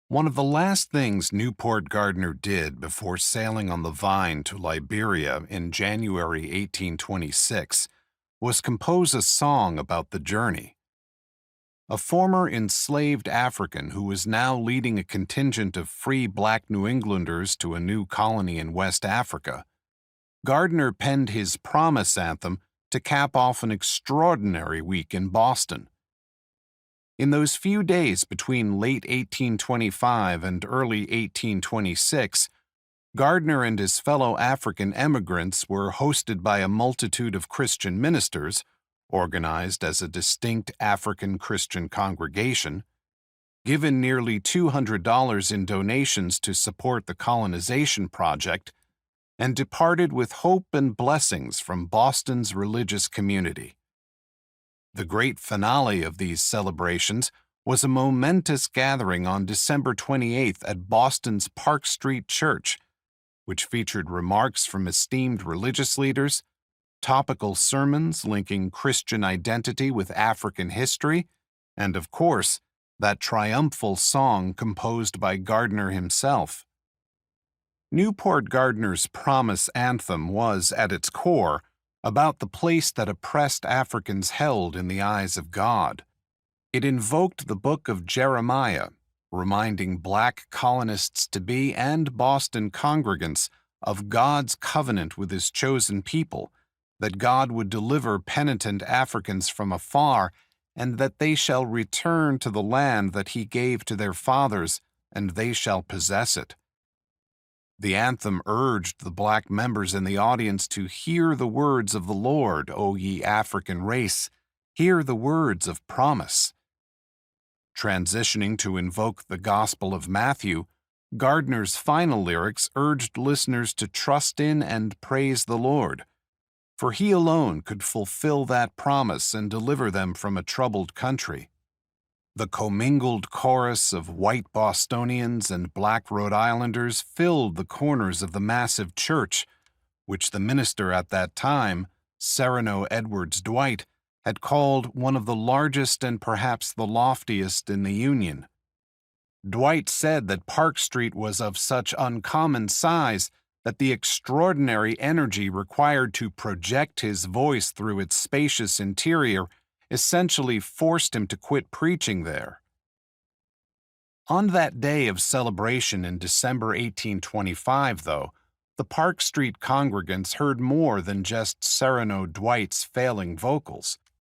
One of the last things Newport Gardner did before sailing on the Vine to Liberia in January 1826 was compose a song about the journey. A former enslaved African who was now leading a contingent of free black New Englanders to a new colony in West Africa, Gardner penned his Promise Anthem to cap off an extraordinary week in Boston. In those few days between late 1825 and early 1826, Gardner and his fellow African emigrants were hosted by a multitude of Christian ministers, organized as a distinct African Christian congregation, given nearly $200 in donations to support the colonization project, and departed with hope and blessings from Boston's religious community. The great finale of these celebrations was a momentous gathering on December 28th at Boston's Park Street Church, which featured remarks from esteemed religious leaders, topical sermons linking Christian identity with African history, and, of course, that triumphal song composed by Gardner himself. Newport Gardner's Promise Anthem was, at its core, about the place that oppressed Africans held in the eyes of God. It invoked the book of Jeremiah, reminding black colonists-to-be and Boston congregants of God's covenant with his chosen people, that God would deliver penitent Africans from afar, and that they shall return to the land that he gave to their fathers, and they shall possess it. The anthem urged the black members in the audience to hear the words of the Lord, O ye African race, hear the words of promise. Transitioning to invoke the Gospel of Matthew, Gardner's final lyrics urged listeners to trust in and praise the Lord, for he alone could fulfill that promise and deliver them from a troubled country. The commingled chorus of white Bostonians and black Rhode Islanders filled the corners of the massive church, which the minister at that time, Sereno Edwards Dwight, had called one of the largest and perhaps the loftiest in the Union. Dwight said that Park Street was of such uncommon size that the extraordinary energy required to project his voice through its spacious interior essentially forced him to quit preaching there. On that day of celebration in December 1825, though, the Park Street congregants heard more than just Sereno Dwight's failing vocals.